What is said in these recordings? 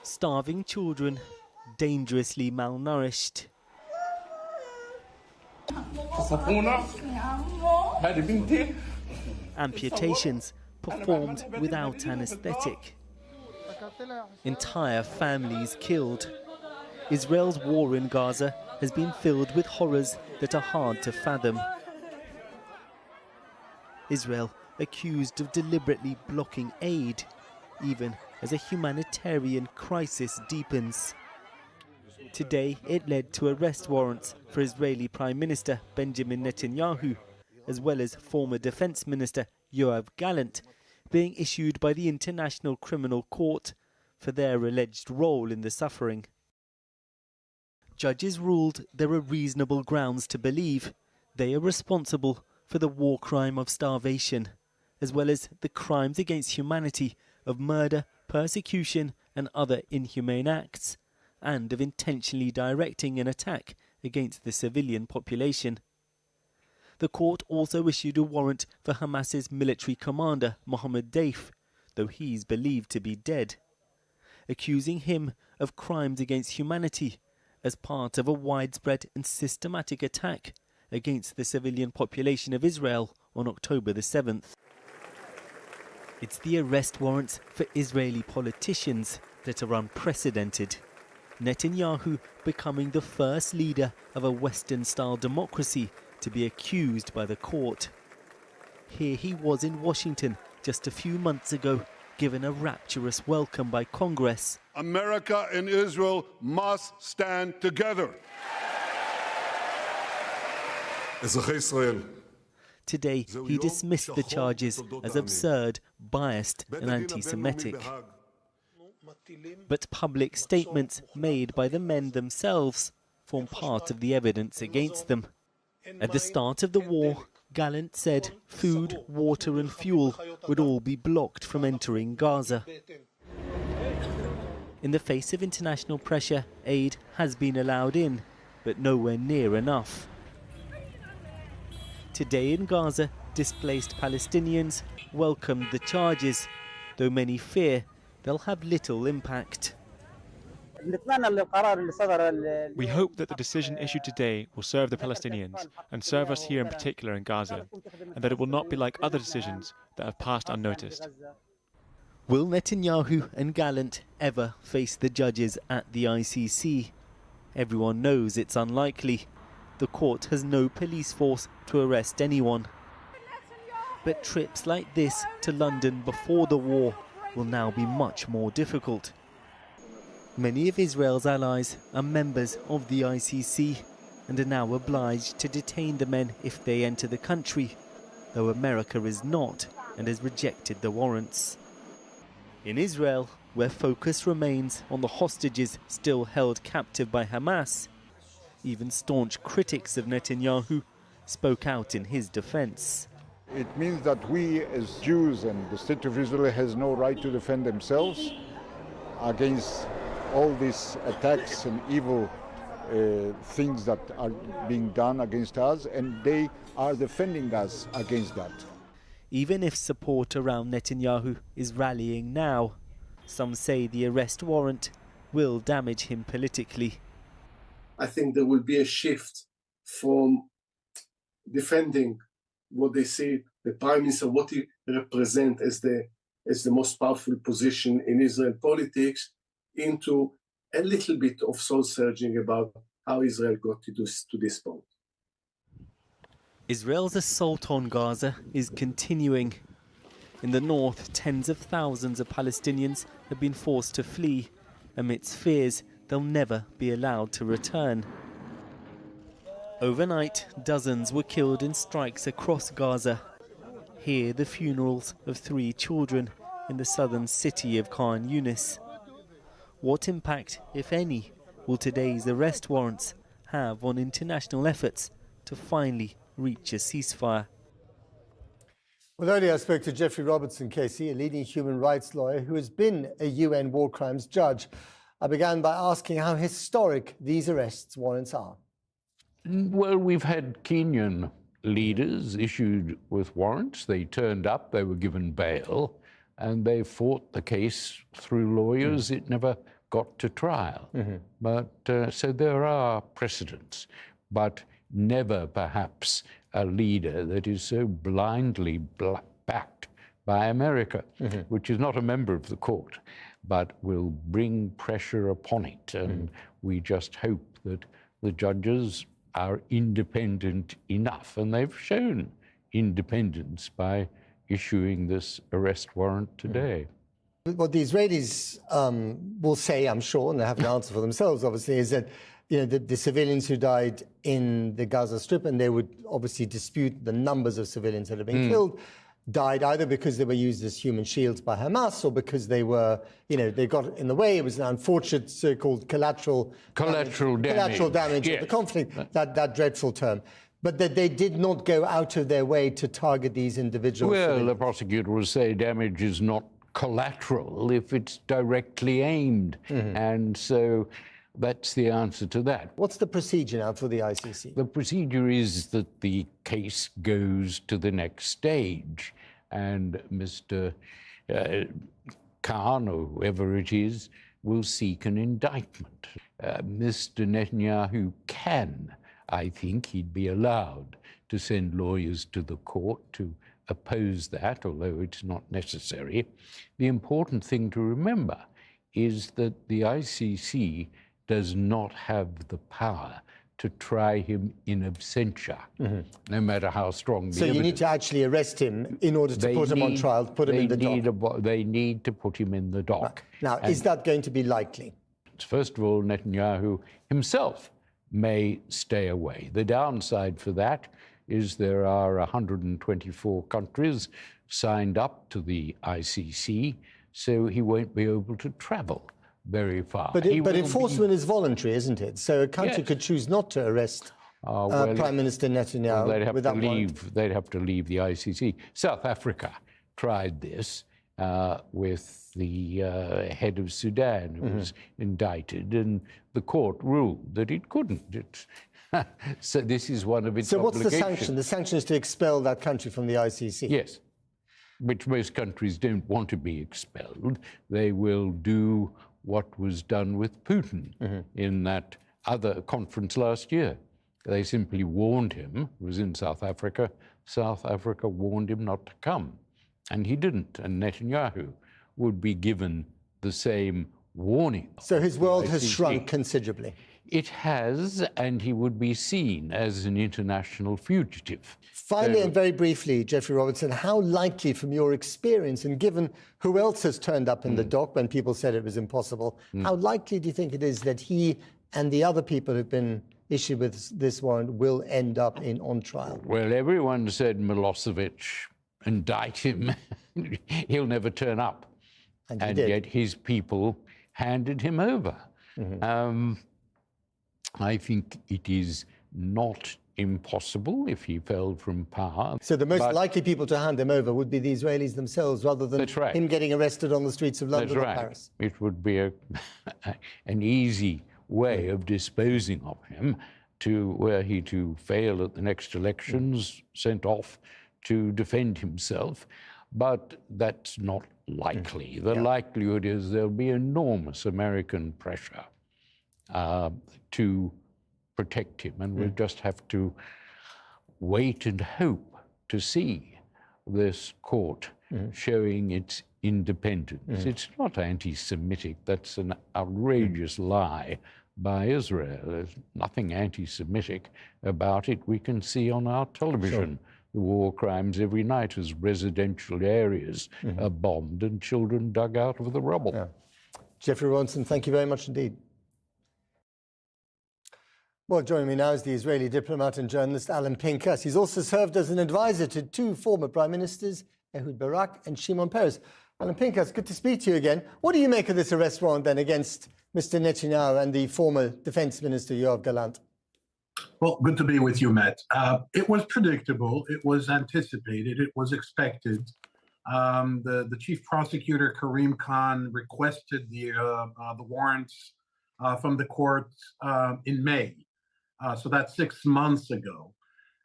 Starving children, dangerously malnourished. Amputations performed without anaesthetic. Entire families killed. Israel's war in Gaza has been filled with horrors that are hard to fathom. Israel accused of deliberately blocking aid, even as a humanitarian crisis deepens. Today, it led to arrest warrants for Israeli Prime Minister Benjamin Netanyahu, as well as former Defence Minister Yoav Gallant, being issued by the International Criminal Court for their alleged role in the suffering. Judges ruled there are reasonable grounds to believe they are responsible for the war crime of starvation, as well as the crimes against humanity of murder, persecution and other inhumane acts, and of intentionally directing an attack against the civilian population. The court also issued a warrant for Hamas's military commander, Mohammed Deif, though he's believed to be dead, accusing him of crimes against humanity as part of a widespread and systematic attack against the civilian population of Israel on October the 7th. It's the arrest warrants for Israeli politicians that are unprecedented. Netanyahu becoming the first leader of a Western-style democracy to be accused by the court. Here he was in Washington just a few months ago, given a rapturous welcome by Congress. America and Israel must stand together. Today, he dismissed the charges as absurd, biased and anti-Semitic. But public statements made by the men themselves form part of the evidence against them. At the start of the war, Gallant said food, water and fuel would all be blocked from entering Gaza. In the face of international pressure, aid has been allowed in, but nowhere near enough. Today in Gaza, displaced Palestinians welcomed the charges, though many fear they'll have little impact. We hope that the decision issued today will serve the Palestinians and serve us here in particular in Gaza, and that it will not be like other decisions that have passed unnoticed. Will Netanyahu and Gallant ever face the judges at the ICC? Everyone knows it's unlikely. The court has no police force to arrest anyone. But trips like this to London before the war will now be much more difficult. Many of Israel's allies are members of the ICC and are now obliged to detain the men if they enter the country, though America is not and has rejected the warrants. In Israel, where focus remains on the hostages still held captive by Hamas, even staunch critics of Netanyahu spoke out in his defense. It means that we as Jews and the state of Israel has no right to defend themselves against all these attacks and evil things that are being done against us, and they are defending us against that. Even if support around Netanyahu is rallying now, some say the arrest warrant will damage him politically. I think there will be a shift from defending what they say the Prime Minister, what he represents as the most powerful position in Israel politics, into a little bit of soul-searching about how Israel got to this point. Israel's assault on Gaza is continuing. In the north, tens of thousands of Palestinians have been forced to flee amidst fears they'll never be allowed to return. Overnight, dozens were killed in strikes across Gaza. Here, the funerals of 3 children in the southern city of Khan Yunis. What impact, if any, will today's arrest warrants have on international efforts to finally reach a ceasefire? Well, earlier I spoke to Jeffrey Robertson, Casey, a leading human rights lawyer who has been a UN war crimes judge. I began by asking how historic these arrest warrants are. Well, we've had Kenyan leaders issued with warrants. They turned up, they were given bail. and they fought the case through lawyers. It never got to trial. But so there are precedents, but never perhaps a leader that is so blindly backed by America, which is not a member of the court, but will bring pressure upon it. And we just hope that the judges are independent enough, and they've shown independence by issuing this arrest warrant today. What the Israelis will say, I'm sure, and they have to answer for themselves, obviously, is that the civilians who died in the Gaza Strip, and they would obviously dispute the numbers of civilians that have been killed, died either because they were used as human shields by Hamas or because they were, they got in the way. It was an unfortunate so-called collateral damage of the conflict, that dreadful term. But that they did not go out of their way to target these individuals. Well, the prosecutor will say damage is not collateral if it's directly aimed. And so that's the answer to that. What's the procedure now for the ICC? The procedure is that the case goes to the next stage, and Mr. Khan, or whoever it is, will seek an indictment. Mr. Netanyahu can, I think he'd be allowed to send lawyers to the court to oppose that, although it's not necessary. The important thing to remember is that the ICC does not have the power to try him in absentia, no matter how strong the evidence. So you need to actually arrest him in order to put him on trial, put him in the dock. They need to put him in the dock. Now, is that going to be likely? First of all, Netanyahu himself may stay away. The downside for that is there are 124 countries signed up to the ICC, so he won't be able to travel very far. But enforcement is voluntary, isn't it? So a country could choose not to arrest Prime Minister Netanyahu without warrant. They'd have to leave the ICC. South Africa tried this with the head of Sudan, who was indicted, and the court ruled that it couldn't. So this is one of its obligations. So what's the sanction? The sanction is to expel that country from the ICC? Yes, which most countries don't want to be expelled. They will do what was done with Putin in that other conference last year. They simply warned him, it was in South Africa. South Africa warned him not to come, and he didn't. And Netanyahu would be given the same warning. So his world has shrunk considerably. It has, and he would be seen as an international fugitive. Finally, and very briefly, Jeffrey Robertson, how likely from your experience, and given who else has turned up in the dock when people said it was impossible, how likely do you think it is that he and the other people who've been issued with this warrant will end up on trial? Well, everyone said Milosevic, indict him. He'll never turn up. And yet his people handed him over. I think it is not impossible if he fell from power. So the most likely people to hand him over would be the Israelis themselves, rather than him getting arrested on the streets of London or Paris. It would be an easy way of disposing of him, were he to fail at the next elections, sent off to defend himself. But that's not likely. The likelihood is there'll be enormous American pressure to protect him, and we'll just have to wait and hope to see this court showing its independence. It's not anti-Semitic. That's an outrageous lie by Israel. There's nothing anti-Semitic about it. We can see on our television the war crimes every night as residential areas are bombed and children dug out of the rubble. Jeffrey Robertson, thank you very much indeed. Well, joining me now is the Israeli diplomat and journalist Alan Pinkas. He's also served as an advisor to two former Prime Ministers, Ehud Barak and Shimon Peres. Alan Pinkas, good to speak to you again. What do you make of this arrest warrant then against Mr Netanyahu and the former Defence Minister Yoav Gallant? Well, good to be with you, Matt. It was predictable. It was anticipated. It was expected. The chief prosecutor, Karim Khan, requested the warrants from the court in May. So that's 6 months ago.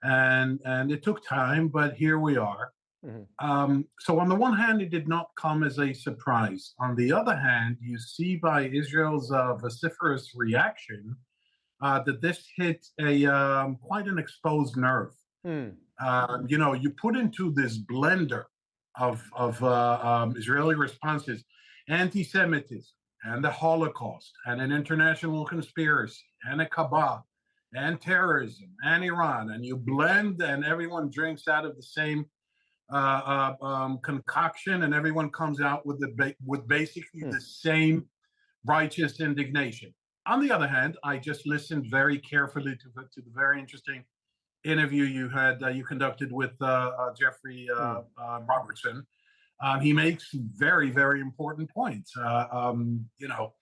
And it took time, but here we are. So on the one hand, it did not come as a surprise. On the other hand, you see by Israel's vociferous reaction that this hit a quite an exposed nerve. You know, you put into this blender of Israeli responses anti-Semitism and the Holocaust and an international conspiracy and a cabal and terrorism and Iran, and you blend and everyone drinks out of the same concoction, and everyone comes out with basically the same righteous indignation. On the other hand, I just listened very carefully to the very interesting interview you conducted with Jeffrey Robertson. He makes very, very important points. You know,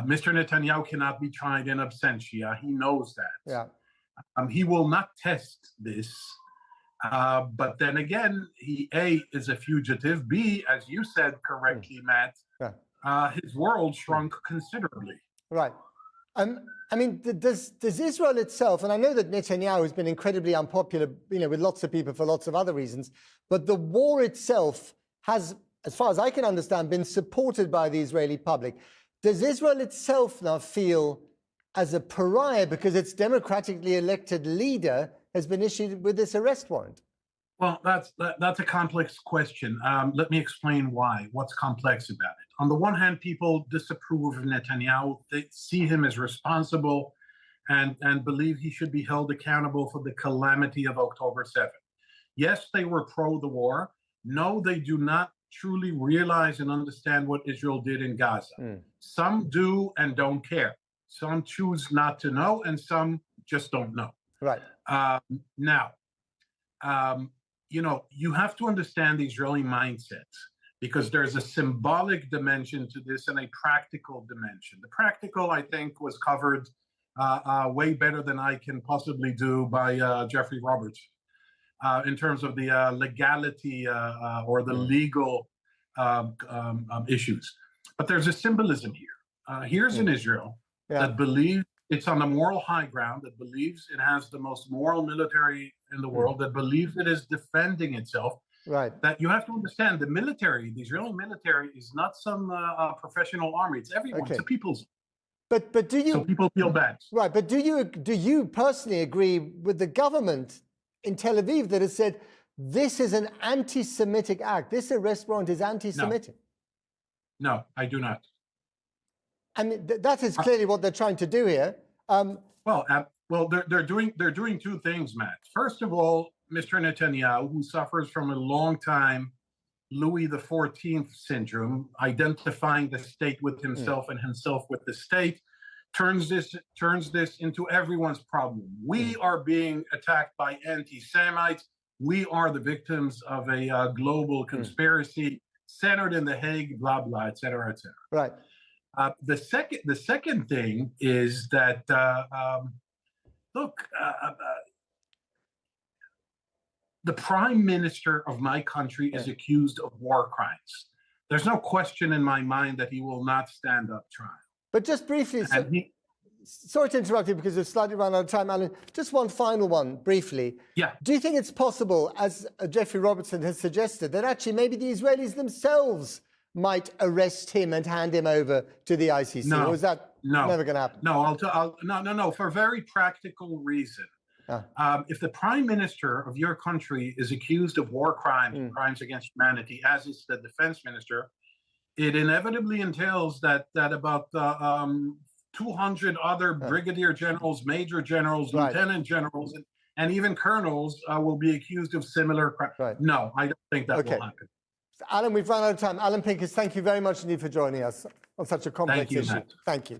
Mr. Netanyahu cannot be tried in absentia. He knows that. Yeah. He will not test this. But then again, he A, is a fugitive. B, as you said correctly, Matt, his world shrunk considerably. Right. I mean, does Israel itself, and I know that Netanyahu has been incredibly unpopular, you know, with lots of people for lots of other reasons, but the war itself has, as far as I can understand, been supported by the Israeli public. Does Israel itself now feel as a pariah because its democratically elected leader has been issued with this arrest warrant? Well, that's a complex question. Let me explain why. What's complex about it? On the one hand, people disapprove of Netanyahu. They see him as responsible and believe he should be held accountable for the calamity of October 7th. Yes, they were pro the war. No, they do not truly realize and understand what Israel did in Gaza. Some do and don't care. Some choose not to know, and some just don't know. Right. Now, you know, you have to understand the Israeli mindset, because there's a symbolic dimension to this and a practical dimension. The practical, I think, was covered way better than I can possibly do by Jeffrey Roberts in terms of the legality or the legal issues. But there's a symbolism here. Here's an Israel that believes it's on the moral high ground, that believes it has the most moral military in the world, that believes it is defending itself. Right. That you have to understand, the military, the Israeli military, is not some professional army. It's everyone. It's a people's. But do you? So people feel bad. Right. But do you personally agree with the government in Tel Aviv that has said this is an anti-Semitic act? This arrest warrant is anti-Semitic. No, I do not. I mean, that is clearly what they're trying to do here. Well, they're doing two things, Matt. First of all, Mr. Netanyahu, who suffers from a long time Louis XIV syndrome, identifying the state with himself and himself with the state, turns this into everyone's problem. We are being attacked by anti-Semites. We are the victims of a global conspiracy centered in The Hague, blah blah, et cetera, et cetera. Right. The second thing is that look, the Prime Minister of my country is accused of war crimes. There's no question in my mind that he will not stand up trial. But just briefly, sorry to interrupt you because we've slightly run out of time, Alan. Just one final one, briefly. Yeah. Do you think it's possible, as Jeffrey Robertson has suggested, that actually maybe the Israelis themselves might arrest him and hand him over to the ICC? No, or is that never going to happen? No, no, for a very practical reason. If the Prime Minister of your country is accused of war crimes, crimes against humanity, as is the Defence Minister, it inevitably entails that about 200 other brigadier generals, major generals, lieutenant generals, and even colonels will be accused of similar crimes. Right. No, I don't think that will happen. Alan, we've run out of time. Alan Pincus, thank you very much indeed for joining us on such a complex issue. Matt. Thank you.